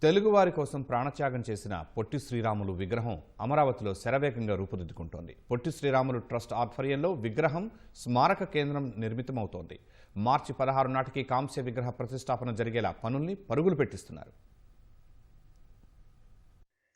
తెలుగువారి కోసం ప్రాణత్యాగం చేసిన పొట్టి శ్రీరాములు విగ్రహం అమరావతిలో శరవేగంగా రూపుదిద్దుకుంటోంది. పొట్టి శ్రీరాములు ట్రస్ట్ ఆధ్వర్యంలో విగ్రహం స్మారక కేంద్రం నిర్మితమవుతోంది. మార్చి 16 నాటికి కాంస్య విగ్రహ ప్రతిష్టాపన జరిగేలా పనుల్ని పరుగులు పెట్టిస్తున్నారు.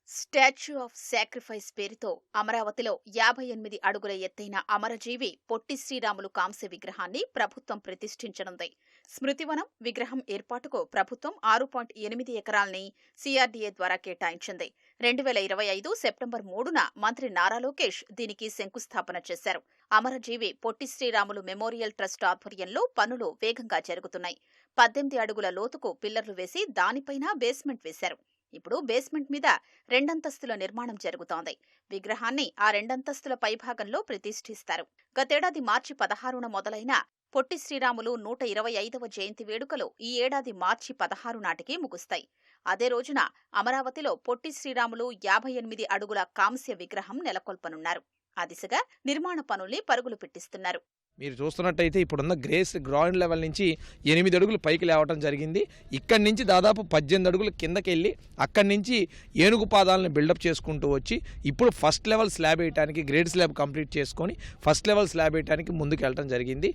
స్టాచ్యూ ఆఫ్ సాక్రిఫైస్ పేరుతో అమరావతిలో 58 అడుగుల ఎత్తైన అమరజీవి పొట్టి శ్రీరాములు కాంస్య విగ్రహాన్ని ప్రభుత్వం ప్రతిష్ఠించనుంది. స్మృతివనం విగ్రహం ఏర్పాటుకు ప్రభుత్వం 6.8 ఎకరాల్ని సిఆర్డీఏ ద్వారా కేటాయించింది. 2025 సెప్టెంబర్ 3న మంత్రి నారా లోకేష్ దీనికి శంకుస్థాపన చేశారు. అమరజీవి పొట్టి శ్రీరాములు మెమోరియల్ ట్రస్ట్ ఆధ్వర్యంలో పనులు వేగంగా జరుగుతున్నాయి. 18 అడుగుల లోతుకు పిల్లర్లు వేసి దానిపైన బేస్మెంట్ వేశారు. ఇప్పుడు బేస్మెంట్ మీద 2 అంతస్తుల నిర్మాణం జరుగుతోంది. విగ్రహాన్ని ఆ 2 అంతస్తుల పైభాగంలో ప్రతిష్ఠిస్తారు. గతేడాది మార్చి 16న మొదలైన పొట్టి శ్రీరాములు 125వ జయంతి వేడుకలు ఈ ఏడాది మార్చి 16 నాటికి ముగుస్తాయి. అదే రోజున అమరావతిలో పొట్టి శ్రీరాములు 58 అడుగుల కాంస్య విగ్రహం నెలకొల్పనున్నారు. ఆ దిశగా నిర్మాణ పనుల్ని పరుగులు పెట్టిస్తున్నారు. మీరు చూస్తున్నట్టయితే ఇప్పుడున్న గ్రౌండ్ లెవెల్ నుంచి 8 అడుగులు పైకి లేవటం జరిగింది. ఇక్కడి నుంచి దాదాపు 18 అడుగులు కిందకి వెళ్ళి అక్కడి నుంచి ఏనుగు పాదాలను బిల్డప్ చేసుకుంటూ వచ్చి ఇప్పుడు ఫస్ట్ లెవెల్ స్లాబ్ వేయడానికి గ్రేడ్ స్లాబ్ కంప్లీట్ చేసుకొని ఫస్ట్ లెవెల్ స్లాబ్ వేయడానికి ముందుకు వెళ్ళటం జరిగింది.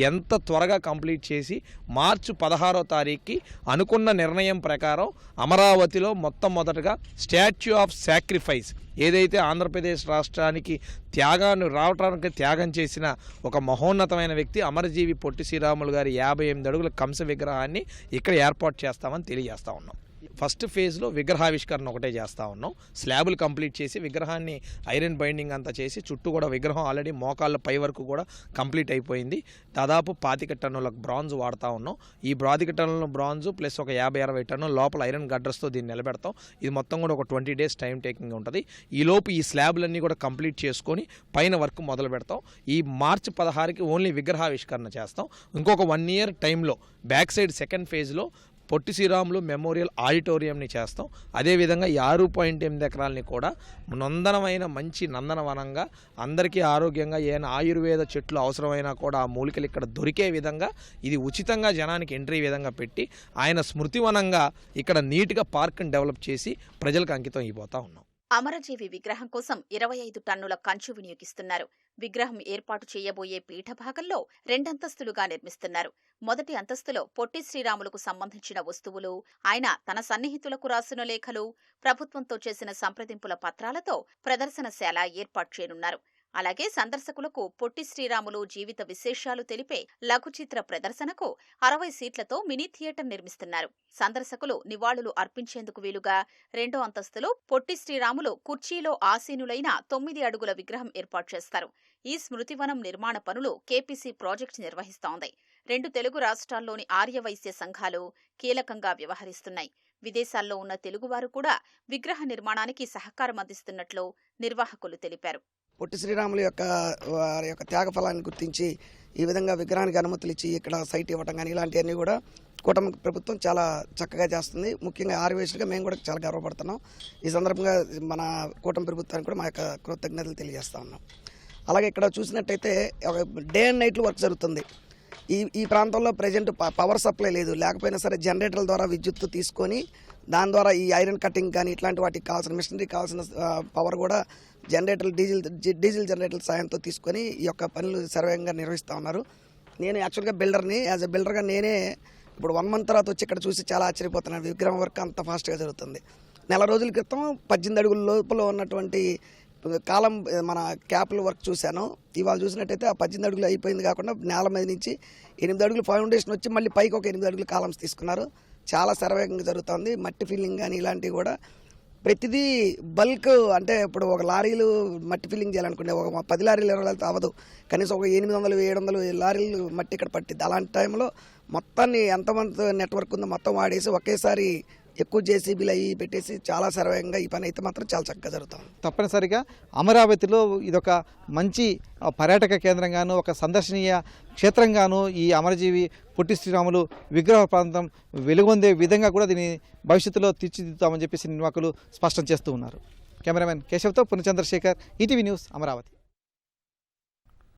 ఎంత త్వరగా కంప్లీట్ చేసి మార్చి 16వ తారీఖుకి అనుకున్న నిర్ణయం ప్రకారం అమరావతిలో మొట్టమొదటగా స్టాచ్యూ ఆఫ్ సాక్రిఫైస్ ఏదైతే ఆంధ్రప్రదేశ్ రాష్ట్రానికి త్యాగం చేసిన ఒక మహోన్నతమైన వ్యక్తి అమరజీవి పొట్టి శ్రీరాములు గారి 58 అడుగుల కంస విగ్రహాన్ని ఇక్కడ ఏర్పాటు చేస్తామని తెలియజేస్తా ఉన్నాం. ఫస్ట్ ఫేజ్లో విగ్రహావిష్కరణ ఒకటే చేస్తూ ఉన్నాం. స్లాబులు కంప్లీట్ చేసి విగ్రహాన్ని ఐరన్ బైండింగ్ అంతా చేసి చుట్టూ కూడా విగ్రహం ఆల్రెడీ మోకాళ్ళ పై వరకు కూడా కంప్లీట్ అయిపోయింది. దాదాపు 25 టన్నుల బ్రాంజ్ వాడుతూ ఉన్నాం. ఈ 25 టన్నుల బ్రాంజ్ ప్లస్ ఒక 50-60 టన్నుల లోపల ఐరన్ గడ్డర్స్తో దీన్ని నిలబెడతాం. ఇది మొత్తం కూడా ఒక 20 డేస్ టైం టేకింగ్ ఉంటుంది. ఈలోపు ఈ స్లాబులన్నీ కూడా కంప్లీట్ చేసుకొని పైన వర్క్ మొదలు పెడతాం. ఈ మార్చి 16కి ఓన్లీ విగ్రహావిష్కరణ చేస్తాం. ఇంకొక 1 ఇయర్ టైంలో బ్యాక్ సైడ్ సెకండ్ ఫేజ్లో పొట్టి శ్రీరాములు మెమోరియల్ ఆడిటోరియంని చేస్తాం. అదేవిధంగా ఈ 6.8 ఎకరాలని కూడా నందనమైన మంచి నందనవనంగా అందరికీ ఆరోగ్యంగా ఏమైనా ఆయుర్వేద చెట్లు అవసరమైనా కూడా ఆ మూలికలు ఇక్కడ దొరికే విధంగా ఇది ఉచితంగా జనానికి ఎంట్రీ విధంగా పెట్టి ఆయన స్మృతివనంగా ఇక్కడ నీట్గా పార్క్ని డెవలప్ చేసి ప్రజలకు అంకితం అయిపోతా ఉన్నాం. అమరజీవి విగ్రహం కోసం 25 టన్నుల కంచు వినియోగిస్తున్నారు. విగ్రహం ఏర్పాటు చేయబోయే పీఠ భాగంలో 2 అంతస్తులుగా నిర్మిస్తున్నారు. మొదటి అంతస్తులో పొట్టి శ్రీరాములకు సంబంధించిన వస్తువులు, ఆయన తన సన్నిహితులకు రాసిన లేఖలు, ప్రభుత్వంతో చేసిన సంప్రదింపుల పత్రాలతో ప్రదర్శనశాల ఏర్పాటు చేయనున్నారు. అలాగే సందర్శకులకు పొట్టి శ్రీరాములు జీవిత విశేషాలు తెలిపే లఘుచిత్ర ప్రదర్శనకు 60 సీట్లతో మినీ థియేటర్ నిర్మిస్తున్నారు. సందర్శకులు నివాళులు అర్పించేందుకు వీలుగా 2వ అంతస్తులో పొట్టి శ్రీరాములు కుర్చీలో ఆసీనులైన 9 అడుగుల విగ్రహం ఏర్పాటు చేస్తారు. ఈ స్మృతివనం నిర్మాణ పనులు కేపీసీ ప్రాజెక్టు నిర్వహిస్తోంది. 2 తెలుగు రాష్ట్రాల్లోని ఆర్యవైశ్య సంఘాలు కీలకంగా వ్యవహరిస్తున్నాయి. విదేశాల్లో ఉన్న తెలుగువారు కూడా విగ్రహ నిర్మాణానికి సహకారం అందిస్తున్నట్లు నిర్వాహకులు తెలిపారు. పొట్టి శ్రీరాములు వారి యొక్క త్యాగ ఫలాన్ని గుర్తించి ఈ విధంగా విగ్రహానికి అనుమతులు ఇచ్చి ఇక్కడ సైట్ ఇవ్వడం కానీ ఇలాంటివన్నీ కూడా కూటమి ప్రభుత్వం చాలా చక్కగా చేస్తుంది. ముఖ్యంగా ఆర్యవైశ్యులుగా మేము కూడా చాలా గర్వపడుతున్నాం. ఈ సందర్భంగా మన కూటమి ప్రభుత్వానికి కూడా మా యొక్క కృతజ్ఞతలు తెలియజేస్తా ఉన్నాం. అలాగే ఇక్కడ చూసినట్టయితే డే అండ్ నైట్లు వర్క్ జరుగుతుంది. ఈ ప్రాంతంలో ప్రజెంట్ పవర్ సప్లై లేదు. లేకపోయినా సరే జనరేటర్ల ద్వారా విద్యుత్తు తీసుకొని దాని ద్వారా ఈ ఐరన్ కటింగ్ కానీ ఇట్లాంటి వాటికి కావాల్సిన మిషనరీ కావాల్సిన పవర్ కూడా జనరేటర్లు డీజిల్ జనరేటర్ల సాయంతో తీసుకొని ఈ యొక్క పనులు సర్వేగంగా నిర్వహిస్తూ ఉన్నారు. నేను యాక్చువల్గా బిల్డర్ని. యాజ్ ఎ బిల్డర్గా నేనే ఇప్పుడు 1 మంత్ తర్వాత వచ్చి ఇక్కడ చూసి చాలా ఆశ్చర్యపోతున్నాను. విగ్రహం వర్క్ అంత ఫాస్ట్గా జరుగుతుంది. 4 రోజుల క్రితం 18 అడుగుల లోపల ఉన్నటువంటి కాలం మన క్యాప్ల వర్క్ చూశాను. ఇవాళ చూసినట్టయితే ఆ 18 అడుగులు అయిపోయింది కాకుండా నేల మీద నుంచి 8 అడుగులు ఫౌండేషన్ వచ్చి మళ్ళీ పైకి ఒక 8 అడుగులు కాలమ్స్ తీసుకున్నారు. చాలా సర్వేగంగా జరుగుతుంది. మట్టి ఫిల్లింగ్ కానీ ఇలాంటివి కూడా ప్రతిదీ బల్క్. అంటే ఇప్పుడు ఒక లారీలు మట్టి ఫిల్లింగ్ చేయాలనుకుంటే ఒక 10 లారీలు 20 లారీలు అవ్వదు. కనీసం ఒక 800-700 లారీలు మట్టి ఇక్కడ పట్టిద్ది. అలాంటి టైంలో మొత్తాన్ని ఎంతమంది నెట్వర్క్ ఉందో మొత్తం వాడేసి ఒకేసారి ఎక్కువ జేసీబీలు అవి పెట్టేసి చాలా సర్వేగంగా ఈ పని అయితే మాత్రం చాలా చక్కగా జరుగుతుంది. తప్పనిసరిగా అమరావతిలో ఇదొక మంచి పర్యాటక కేంద్రంగాను ఒక సందర్శనీయ క్షేత్రంగాను ఈ అమరజీవి పొట్టి శ్రీరాములు విగ్రహ ప్రాంతం వెలుగొందే విధంగా కూడా దీన్ని భవిష్యత్తులో తీర్చిదిద్దుతామని చెప్పేసి నిర్వాహకులు స్పష్టం చేస్తూ ఉన్నారు. కెమెరామెన్ కేశవ్తో పునచంద్రశేఖర్, ఈటీవీ న్యూస్, అమరావతి.